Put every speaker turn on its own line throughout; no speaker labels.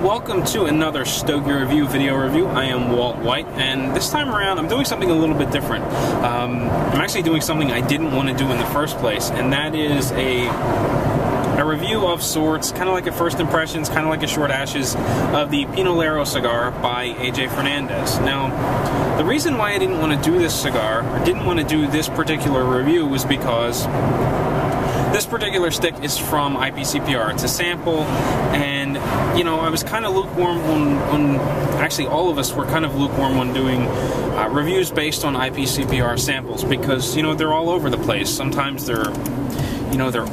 Welcome to another Stogie Review video review. I am Walt White, and this time around I'm doing something a little bit different. I'm actually doing something I didn't want to do in the first place, and that is a review of sorts, kind of like a first impressions, kind of like a short ashes of the Pinolero cigar by AJ Fernandez. Now, the reason why I didn't want to do this cigar, or didn't want to do this particular review, was because this particular stick is from IPCPR. It's a sample, and you know, I was kind of lukewarm on actually all of us were kind of lukewarm on doing reviews based on IPCPR samples, because you know, they're all over the place. Sometimes they're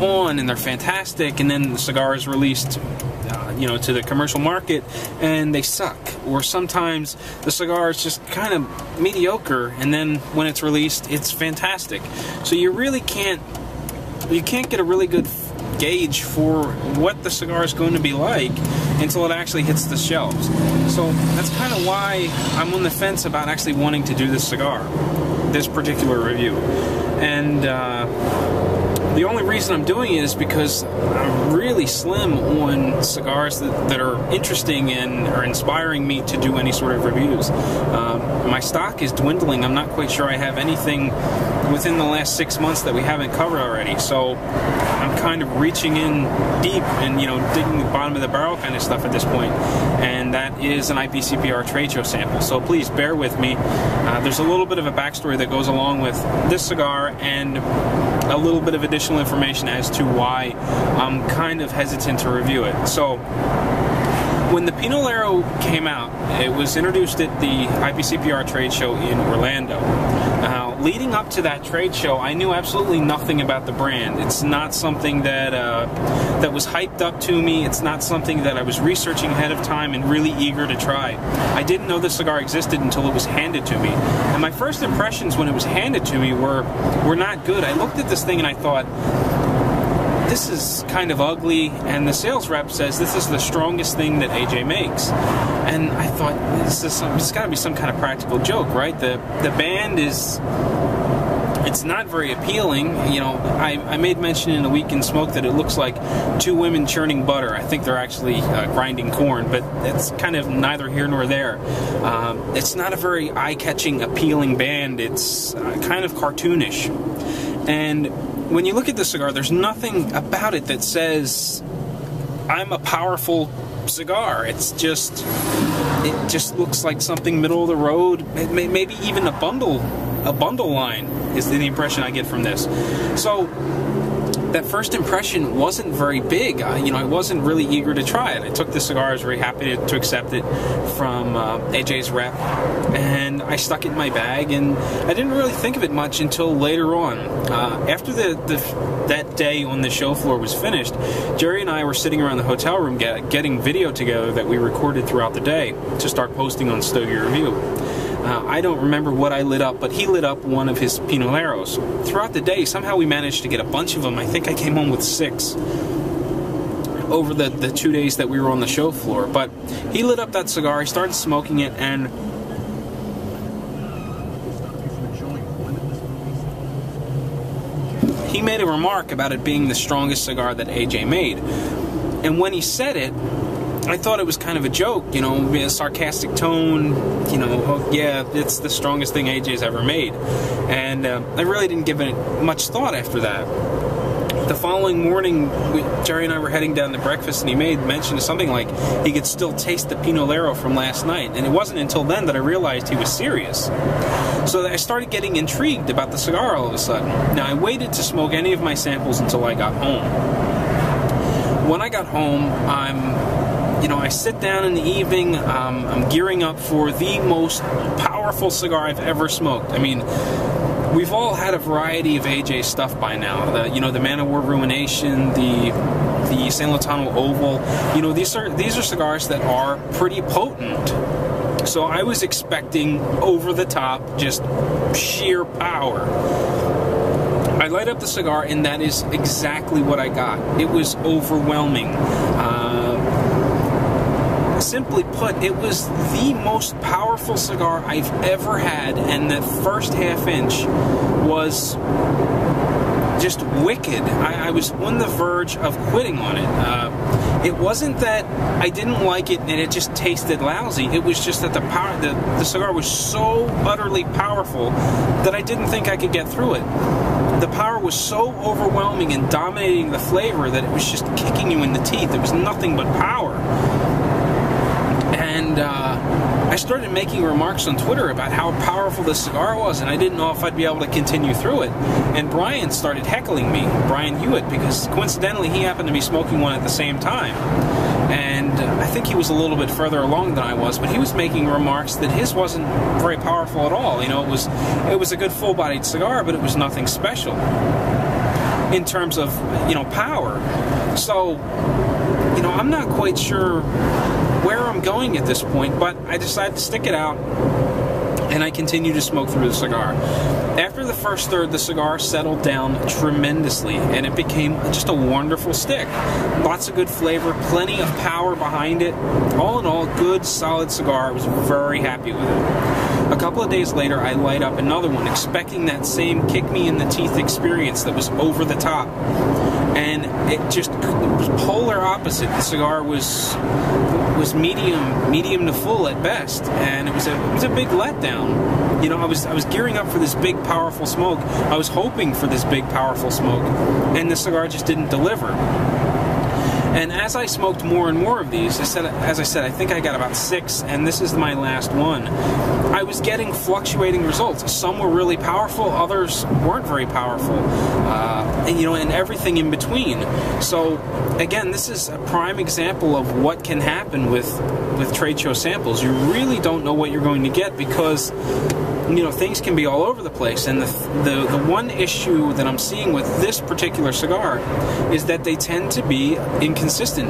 on and they're fantastic, and then the cigar is released to the commercial market and they suck. Or sometimes the cigar is just kind of mediocre, and then when it's released it's fantastic. So you really can't get a really good gauge for what the cigar is going to be like until it actually hits the shelves. So that's kind of why I'm on the fence about actually wanting to do this cigar, this particular review. And the only reason I'm doing it is because I'm really slim on cigars that are interesting and are inspiring me to do any sort of reviews. My stock is dwindling. I'm not quite sure I have anything within the last 6 months that we haven't covered already. So I'm kind of reaching in deep and digging the bottom of the barrel kind of stuff at this point. And that is an IPCPR trade show sample. So please bear with me. There's a little bit of a backstory that goes along with this cigar, and a little bit of additional information as to why I'm kind of hesitant to review it. So, when the Pinolero came out, it was introduced at the IPCPR trade show in Orlando. Leading up to that trade show, I knew absolutely nothing about the brand. It's not something that that was hyped up to me. It's not something that I was researching ahead of time and really eager to try. I didn't know this cigar existed until it was handed to me. And my first impressions when it was handed to me were not good. I looked at this thing and I thought, this is kind of ugly, and the sales rep says this is the strongest thing that AJ makes. And I thought, it's got to be some kind of practical joke, right? The band it's not very appealing. I made mention in A Week in Smoke that it looks like two women churning butter. I think they're actually grinding corn, but it's kind of neither here nor there. It's not a very eye-catching, appealing band. It's kind of cartoonish. And when you look at this cigar, there's nothing about it that says, I'm a powerful cigar. It just looks like something middle of the road. Maybe even a bundle line is the impression I get from this. So that first impression wasn't very big. I wasn't really eager to try it. I took the cigar. I was very happy to accept it from AJ's rep, and I stuck it in my bag, and I didn't really think of it much until later on. After that day on the show floor was finished, Jerry and I were sitting around the hotel room getting video together that we recorded throughout the day to start posting on Stogie Review. I don't remember what I lit up, but he lit up one of his Pinoleros. Throughout the day, somehow we managed to get a bunch of them. I think I came home with 6 over the 2 days that we were on the show floor. But he lit up that cigar, he started smoking it, and he made a remark about it being the strongest cigar that AJ made. And when he said it, I thought it was kind of a joke, a sarcastic tone, oh, yeah, it's the strongest thing AJ's ever made. And I really didn't give it much thought after that. The following morning, Jerry and I were heading down to breakfast, and he made mention of something like he could still taste the Pinolero from last night. And it wasn't until then that I realized he was serious. So I started getting intrigued about the cigar all of a sudden. Now, I waited to smoke any of my samples until I got home. When I got home, I sit down in the evening, I'm gearing up for the most powerful cigar I've ever smoked. I mean, we've all had a variety of AJ stuff by now. The Man of War Ruination, the San Lotano Oval. These are cigars that are pretty potent. So I was expecting over-the-top, just sheer power. I light up the cigar, and that is exactly what I got. It was overwhelming. simply put, it was the most powerful cigar I've ever had, and that first half inch was just wicked. I was on the verge of quitting on it. It wasn't that I didn't like it and it just tasted lousy. It was just that the cigar was so utterly powerful that I didn't think I could get through it. The power was so overwhelming and dominating the flavor that it was just kicking you in the teeth. It was nothing but power. And I started making remarks on Twitter about how powerful this cigar was, and I didn't know if I'd be able to continue through it. And Brian started heckling me, Brian Hewitt, because coincidentally he happened to be smoking one at the same time. And I think he was a little bit further along than I was, but he was making remarks that his wasn't very powerful at all. You know, it was a good full-bodied cigar, but it was nothing special in terms of, you know, power. So, you know, I'm not quite sure where I'm going at this point, but I decided to stick it out, and I continued to smoke through the cigar. After the first third, the cigar settled down tremendously, and it became just a wonderful stick. Lots of good flavor, plenty of power behind it. All in all, good, solid cigar. I was very happy with it. A couple of days later, I light up another one, expecting that same kick-me-in-the-teeth experience that was over the top. And it was polar opposite. The cigar was medium to full at best, and it was a big letdown. You know, I was gearing up for this big, powerful smoke. I was hoping for this big, powerful smoke, and the cigar just didn't deliver. And as I smoked more and more of these, as I said, I think I got about 6, and this is my last one. I was getting fluctuating results. Some were really powerful, others weren't very powerful, and, you know, and everything in between. So, again, this is a prime example of what can happen with trade show samples. You really don't know what you're going to get because, you know, things can be all over the place. And the one issue that I'm seeing with this particular cigar is that they tend to be inconsistent,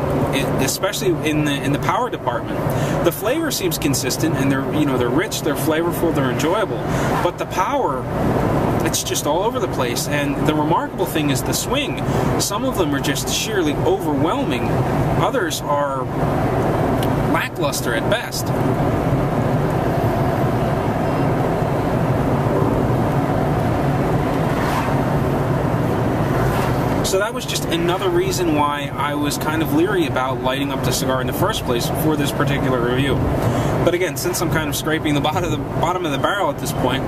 especially in the power department. The flavor seems consistent, and they're rich, they're flavorful, they're enjoyable, but the power, it's just all over the place. And the remarkable thing is the swing. Some of them are just sheerly overwhelming. Others are lackluster at best. So that was just another reason why I was kind of leery about lighting up the cigar in the first place for this particular review. But again, since I'm kind of scraping the bottom of the barrel at this point,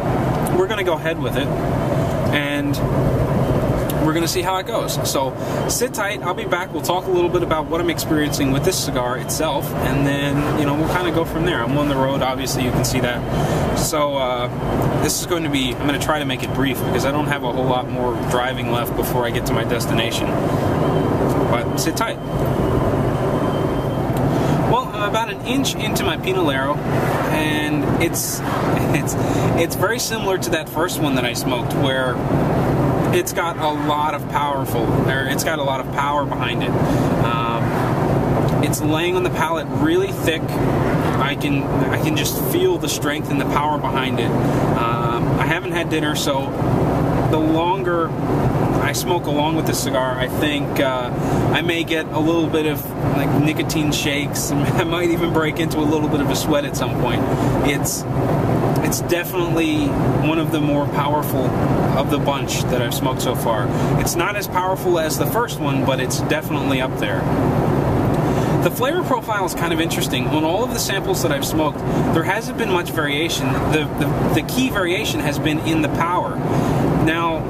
we're going to go ahead with it, and we're going to see how it goes. So sit tight, I'll be back, we'll talk a little bit about what I'm experiencing with this cigar itself, and then, you know, we'll kind of go from there. I'm on the road, obviously, you can see that. So this is going to be, I'm going to try to make it brief because I don't have a whole lot more driving left before I get to my destination. But sit tight. Well, I'm about an inch into my Pinolero, and it's very similar to that first one that I smoked, where it's got a lot of power behind it. It's laying on the palate really thick. I can just feel the strength and the power behind it. I haven't had dinner, so the longer I smoke along with the cigar, I think I may get a little bit of like nicotine shakes. I might even break into a little bit of a sweat at some point. It's definitely one of the more powerful of the bunch that I've smoked so far. It's not as powerful as the first one, but it's definitely up there. The flavor profile is kind of interesting. On all of the samples that I've smoked, there hasn't been much variation. The key variation has been in the power. Now,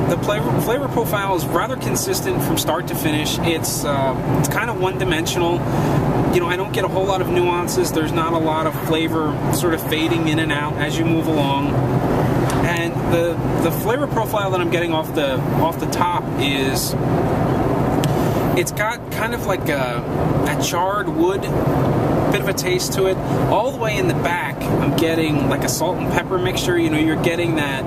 the flavor profile is rather consistent from start to finish. It's kind of one-dimensional. You know, I don't get a whole lot of nuances. There's not a lot of flavor sort of fading in and out as you move along. And the flavor profile that I'm getting off the top is, it's got kind of like a charred wood, bit of a taste to it. All the way in the back, I'm getting like a salt and pepper mixture. You know, you're getting that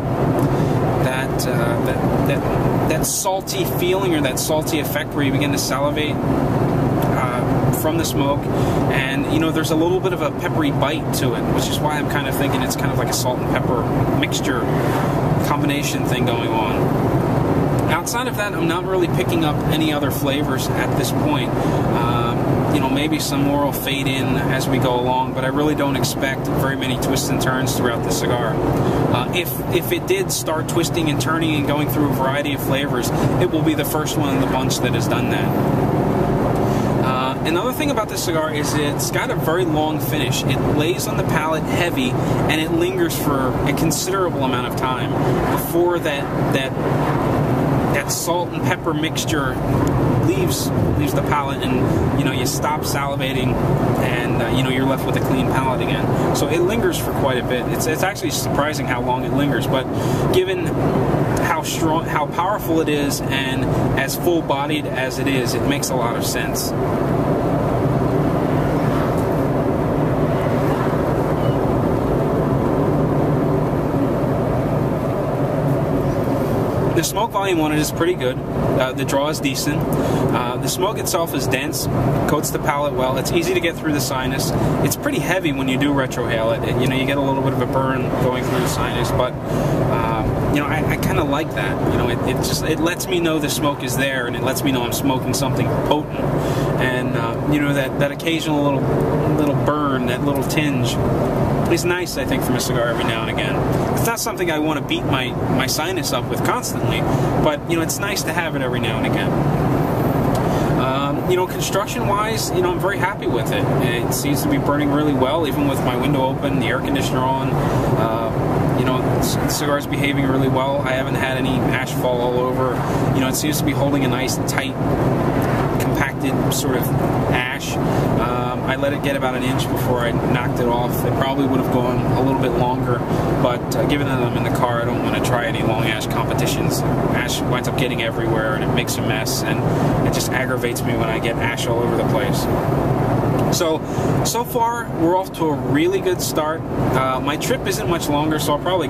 salty feeling, or that salty effect where you begin to salivate from the smoke. And, you know, there's a little bit of a peppery bite to it, which is why I'm kind of thinking it's kind of like a salt and pepper mixture combination thing going on. Outside of that, I'm not really picking up any other flavors at this point. maybe some more will fade in as we go along, but I really don't expect very many twists and turns throughout this cigar. If it did start twisting and turning and going through a variety of flavors, it will be the first one in the bunch that has done that. Another thing about this cigar is it's got a very long finish. It lays on the palate heavy, and it lingers for a considerable amount of time before that salt and pepper mixture leaves the palate, and you stop salivating, and you're left with a clean palate again. So it lingers for quite a bit. It's actually surprising how long it lingers, but given how powerful it is and as full-bodied as it is, it makes a lot of sense. The smoke volume on it is pretty good. The draw is decent. The smoke itself is dense, coats the palate well. It's easy to get through the sinus. It's pretty heavy when you do retrohale it. You get a little bit of a burn going through the sinus, but I kind of like that. It lets me know the smoke is there, and it lets me know I'm smoking something potent. And that occasional little burn, that little tinge, is nice, I think, from a cigar every now and again. It's not something I want to beat my sinus up with constantly, but it's nice to have it every now and again. Construction-wise, I'm very happy with it. It seems to be burning really well, even with my window open, the air conditioner on. The cigar's behaving really well. I haven't had any ash fall all over. It seems to be holding a nice, tight, compacted sort of ash. I let it get about an inch before I knocked it off. It probably would have gone a little bit longer, but given that I'm in the car, I don't want to try any long ash competitions. Ash winds up getting everywhere, and it makes a mess, and it just aggravates me when I get ash all over the place. So far, we're off to a really good start. My trip isn't much longer, so I'll probably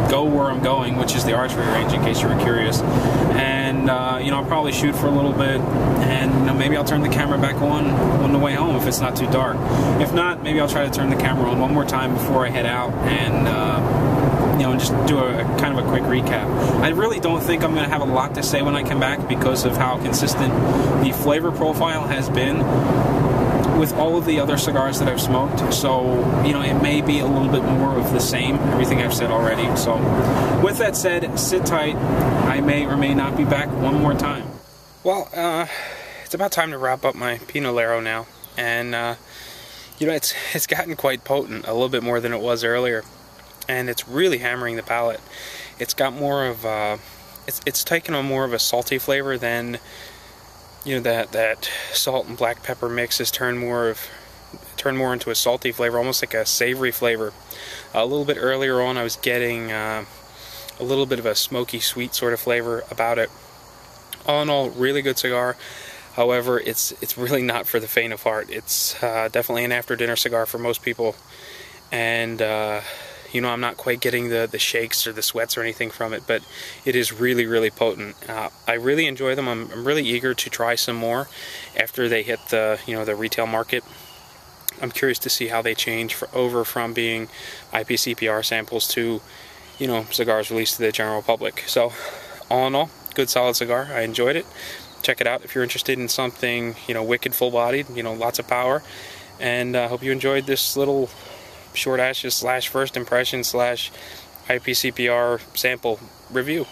go where I'm going, which is the archery range, in case you were curious. And I'll probably shoot for a little bit, and maybe I'll turn the camera back on the way home if it's not too dark. If not, maybe I'll try to turn the camera on one more time before I head out, and just do a kind of a quick recap. I really don't think I'm going to have a lot to say when I come back because of how consistent the flavor profile has been with all of the other cigars that I've smoked. So, it may be a little bit more of the same, everything I've said already. So, with that said, sit tight. I may or may not be back one more time. Well, it's about time to wrap up my Pinolero now. And, it's gotten quite potent, a little bit more than it was earlier. And it's really hammering the palate. It's got more of, it's taken on more of a salty flavor than that salt and black pepper mix has turned more into a salty flavor, almost like a savory flavor. A little bit earlier on, I was getting a little bit of a smoky, sweet sort of flavor about it. All in all, really good cigar. However, it's really not for the faint of heart. It's definitely an after-dinner cigar for most people, and I'm not quite getting the shakes or the sweats or anything from it, but it is really, really potent. I really enjoy them. I'm really eager to try some more after they hit the retail market. I'm curious to see how they change over from being IPCPR samples to cigars released to the general public. So, all in all, good solid cigar. I enjoyed it. Check it out if you're interested in something wicked, full-bodied, lots of power. And I hope you enjoyed this little short ashes / first impression / IPCPR sample review.